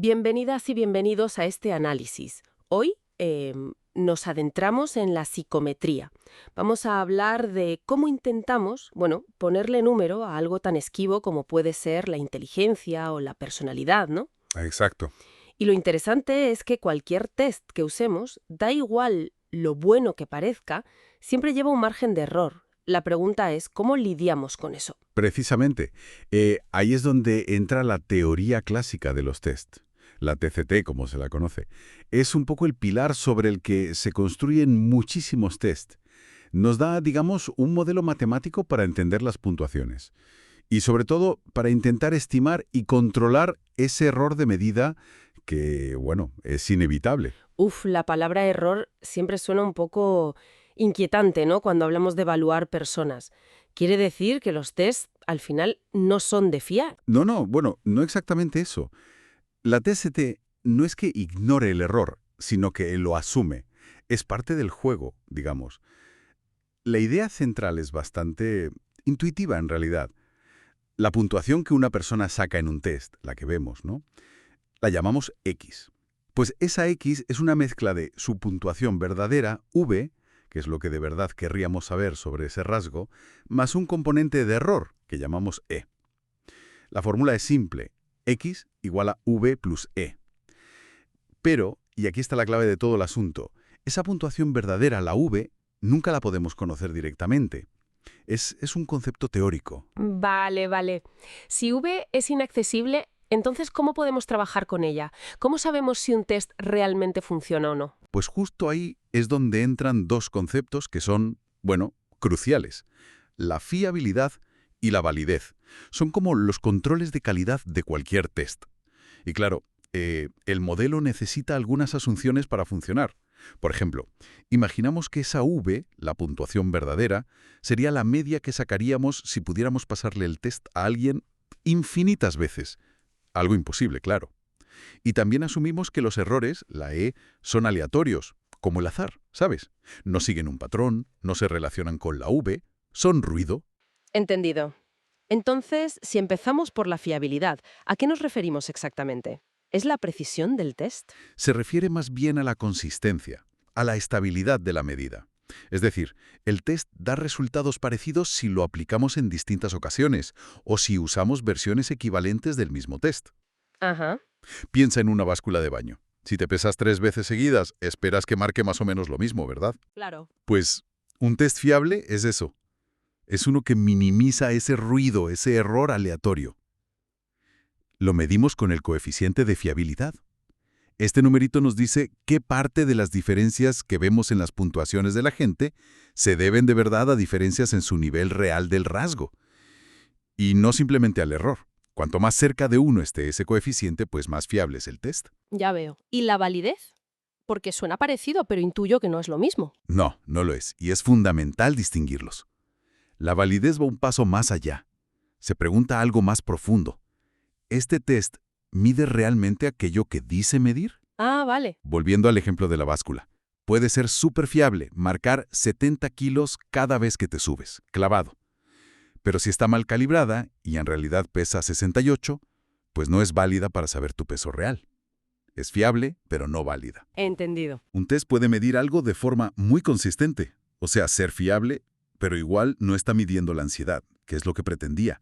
Bienvenidas y bienvenidos a este análisis. Hoy nos adentramos en la psicometría. Vamos a hablar de cómo intentamos, ponerle número a algo tan esquivo como puede ser la inteligencia o la personalidad, ¿no? Exacto. Y lo interesante es que cualquier test que usemos, da igual lo bueno que parezca, siempre lleva un margen de error. La pregunta es, ¿cómo lidiamos con eso? Precisamente, ahí es donde entra la teoría clásica de los test. La TCT, como se la conoce. Es un poco el pilar sobre el que se construyen muchísimos test. Nos da, digamos, un modelo matemático para entender las puntuaciones. Y sobre todo, para intentar estimar y controlar ese error de medida que, bueno, es inevitable. La palabra error siempre suena un poco inquietante, ¿no? Cuando hablamos de evaluar personas. Quiere decir que los test al final no son de fiar. No, bueno, no exactamente eso. La TST no es que ignore el error, sino que lo asume. Es parte del juego, digamos. La idea central es bastante intuitiva en realidad. La puntuación que una persona saca en un test, la que vemos, ¿no? La llamamos X. Pues esa X es una mezcla de su puntuación verdadera, V, que es lo que de verdad querríamos saber sobre ese rasgo, más un componente de error, que llamamos E. La fórmula es simple. X igual a V plus E. Pero, y aquí está la clave de todo el asunto, esa puntuación verdadera, la V, nunca la podemos conocer directamente. Es un concepto teórico. Vale. Si V es inaccesible, entonces ¿cómo podemos trabajar con ella? ¿Cómo sabemos si un test realmente funciona o no? Pues justo ahí es donde entran dos conceptos que son, bueno, cruciales. La fiabilidad y la validez. Son como los controles de calidad de cualquier test. Y claro, el modelo necesita algunas asunciones para funcionar. Por ejemplo, imaginamos que esa V, la puntuación verdadera, sería la media que sacaríamos si pudiéramos pasarle el test a alguien infinitas veces. Algo imposible, claro. Y también asumimos que los errores, la E, son aleatorios, como el azar, ¿sabes? No siguen un patrón, no se relacionan con la V, son ruido. Entendido. Entonces, si empezamos por la fiabilidad, ¿a qué nos referimos exactamente? ¿Es la precisión del test? Se refiere más bien a la consistencia, a la estabilidad de la medida. Es decir, el test da resultados parecidos si lo aplicamos en distintas ocasiones o si usamos versiones equivalentes del mismo test. Ajá. Piensa en una báscula de baño. Si te pesas 3 veces seguidas, esperas que marque más o menos lo mismo, ¿verdad? Claro. Pues un test fiable es eso. Es uno que minimiza ese ruido, ese error aleatorio. Lo medimos con el coeficiente de fiabilidad. Este numerito nos dice qué parte de las diferencias que vemos en las puntuaciones de la gente se deben de verdad a diferencias en su nivel real del rasgo. Y no simplemente al error. Cuanto más cerca de uno esté ese coeficiente, pues más fiable es el test. Ya veo. ¿Y la validez? Porque suena parecido, pero intuyo que no es lo mismo. No, no lo es. Y es fundamental distinguirlos. La validez va un paso más allá. Se pregunta algo más profundo. ¿Este test mide realmente aquello que dice medir? Ah, vale. Volviendo al ejemplo de la báscula. Puede ser súper fiable, marcar 70 kilos cada vez que te subes, clavado. Pero si está mal calibrada y en realidad pesa 68, pues no es válida para saber tu peso real. Es fiable, pero no válida. Entendido. Un test puede medir algo de forma muy consistente, o sea, ser fiable, pero igual no está midiendo la ansiedad, que es lo que pretendía.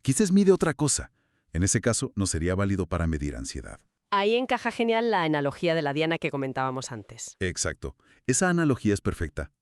Quizás mide otra cosa. En ese caso, no sería válido para medir ansiedad. Ahí encaja genial la analogía de la diana que comentábamos antes. Exacto. Esa analogía es perfecta.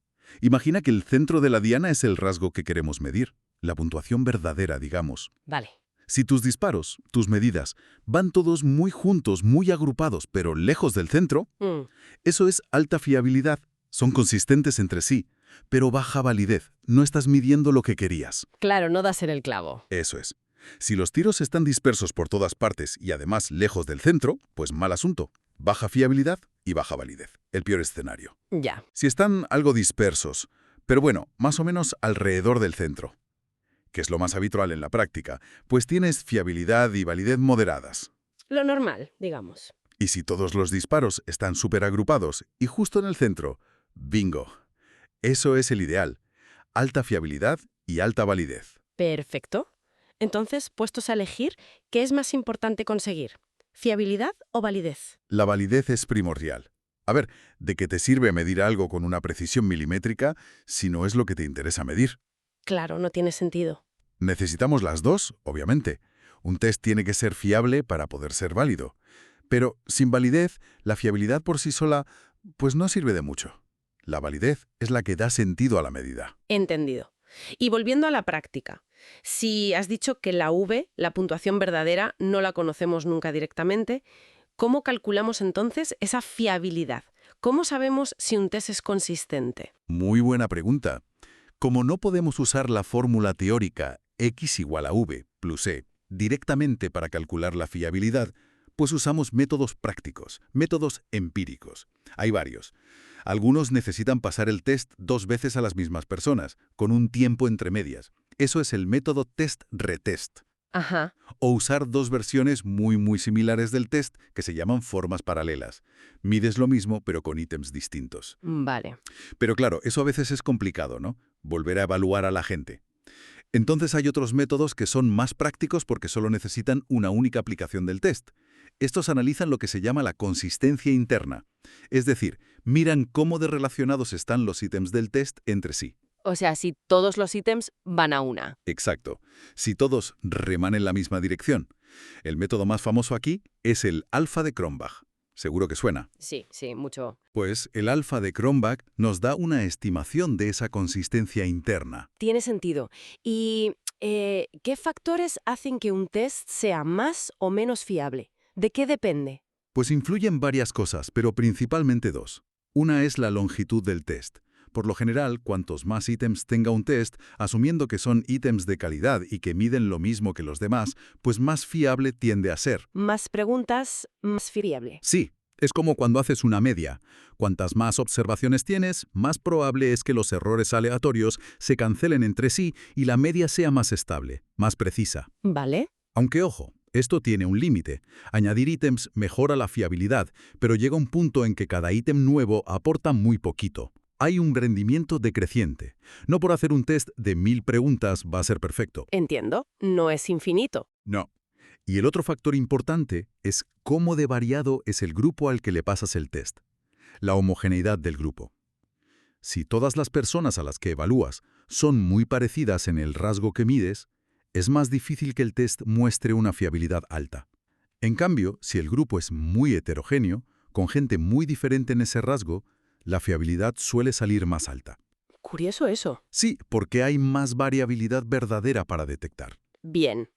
Imagina que el centro de la diana es el rasgo que queremos medir, la puntuación verdadera, digamos. Vale. Si tus disparos, tus medidas, van todos muy juntos, muy agrupados, pero lejos del centro, Mm, eso es alta fiabilidad. Son consistentes entre sí, pero baja validez. No estás midiendo lo que querías. claro, no das en el clavo. Eso es. Si los tiros están dispersos por todas partes y además lejos del centro, pues mal asunto. Baja fiabilidad y baja validez. El peor escenario. Ya. Si están algo dispersos, pero bueno, más o menos alrededor del centro, que es lo más habitual en la práctica, pues tienes fiabilidad y validez moderadas. Lo normal, digamos. Y si todos los disparos están súper agrupados y justo en el centro, bingo. Eso es el ideal. Alta fiabilidad y alta validez. Perfecto. Entonces, puestos a elegir, ¿qué es más importante conseguir? ¿Fiabilidad o validez? La validez es primordial. A ver, ¿de qué te sirve medir algo con una precisión milimétrica si no es lo que te interesa medir? Claro, no tiene sentido. Necesitamos las dos, obviamente. Un test tiene que ser fiable para poder ser válido. Pero sin validez, la fiabilidad por sí sola, pues no sirve de mucho. La validez es la que da sentido a la medida. Entendido. Y volviendo a la práctica, si has dicho que la V, la puntuación verdadera, no la conocemos nunca directamente, ¿cómo calculamos entonces esa fiabilidad? ¿Cómo sabemos si un test es consistente? Muy buena pregunta. Como no podemos usar la fórmula teórica x igual a v plus e directamente para calcular la fiabilidad, pues usamos métodos prácticos, métodos empíricos. Hay varios. Algunos necesitan pasar el test 2 veces a las mismas personas, con un tiempo entre medias. Eso es el método test-retest. Ajá, O usar 2 versiones muy similares del test que se llaman formas paralelas. Mides lo mismo, pero con ítems distintos. vale. Pero claro, eso a veces es complicado, ¿no? Volver a evaluar a la gente. Entonces hay otros métodos que son más prácticos porque solo necesitan una única aplicación del test. Estos analizan lo que se llama la consistencia interna. Es decir, miran cómo de relacionados están los ítems del test entre sí. O sea, si todos los ítems van a una. Exacto. Si todos reman en la misma dirección. El método más famoso aquí es el alfa de Cronbach. Seguro que suena. Sí, mucho. Pues el alfa de Cronbach nos da una estimación de esa consistencia interna. Tiene sentido. ¿Y qué factores hacen que un test sea más o menos fiable? ¿De qué depende? Pues influyen varias cosas, pero principalmente dos. Una es la longitud del test. Por lo general, cuantos más ítems tenga un test, asumiendo que son ítems de calidad y que miden lo mismo que los demás, pues más fiable tiende a ser. Más preguntas, más fiable. Sí, es como cuando haces una media. Cuantas más observaciones tienes, más probable es que los errores aleatorios se cancelen entre sí y la media sea más estable, más precisa. ¿Vale? Aunque ojo, esto tiene un límite. Añadir ítems mejora la fiabilidad, pero llega un punto en que cada ítem nuevo aporta muy poquito. Hay un rendimiento decreciente. No por hacer un test de 1000 preguntas va a ser perfecto. Entiendo. No es infinito. No. Y el otro factor importante es cómo de variado es el grupo al que le pasas el test. La homogeneidad del grupo. Si todas las personas a las que evalúas son muy parecidas en el rasgo que mides, es más difícil que el test muestre una fiabilidad alta. En cambio, si el grupo es muy heterogéneo, con gente muy diferente en ese rasgo, la fiabilidad suele salir más alta. Curioso eso. Sí, porque hay más variabilidad verdadera para detectar. Bien.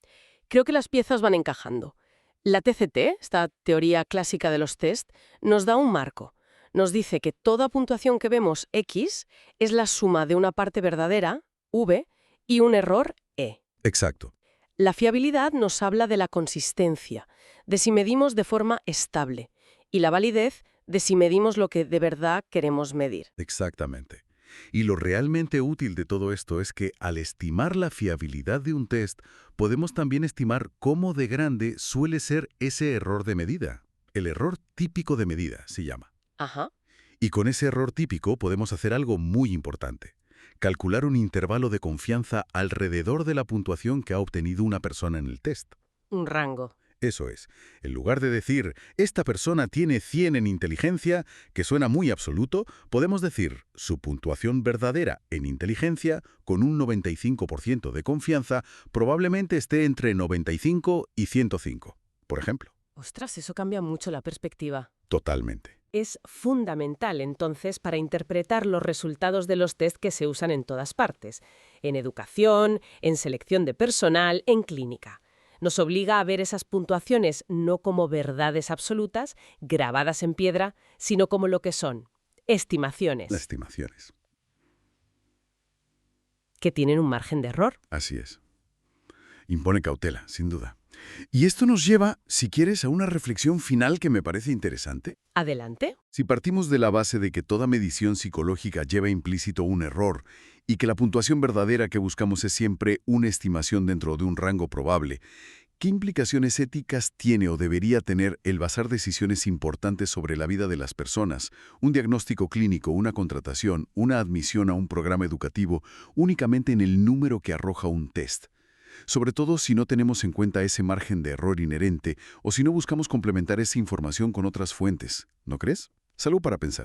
Creo que las piezas van encajando. La TCT, esta teoría clásica de los test, nos da un marco. Nos dice que toda puntuación que vemos X es la suma de una parte verdadera, V, y un error, E. Exacto. La fiabilidad nos habla de la consistencia, de si medimos de forma estable, y la validez de si medimos lo que de verdad queremos medir. Exactamente. Y lo realmente útil de todo esto es que al estimar la fiabilidad de un test, podemos también estimar cómo de grande suele ser ese error de medida. El error típico de medida se llama. Ajá. Y con ese error típico podemos hacer algo muy importante. Calcular un intervalo de confianza alrededor de la puntuación que ha obtenido una persona en el test. Un rango. Eso es, en lugar de decir, esta persona tiene 100 en inteligencia, que suena muy absoluto, podemos decir, su puntuación verdadera en inteligencia, con un 95% de confianza, probablemente esté entre 95 y 105, por ejemplo. Ostras, eso cambia mucho la perspectiva. Totalmente. Es fundamental, entonces, para interpretar los resultados de los test que se usan en todas partes, en educación, en selección de personal, en clínica. Nos obliga a ver esas puntuaciones no como verdades absolutas, grabadas en piedra, sino como lo que son, estimaciones, Estimaciones. que tienen un margen de error. Así es. Impone cautela, sin duda. Y esto nos lleva, si quieres, a una reflexión final que me parece interesante. Adelante. Si partimos de la base de que toda medición psicológica lleva implícito un error y que la puntuación verdadera que buscamos es siempre una estimación dentro de un rango probable, ¿qué implicaciones éticas tiene o debería tener el basar decisiones importantes sobre la vida de las personas, un diagnóstico clínico, una contratación, una admisión a un programa educativo, únicamente en el número que arroja un test? sobre todo si no tenemos en cuenta ese margen de error inherente o si no buscamos complementar esa información con otras fuentes, ¿no crees? Es algo para pensar.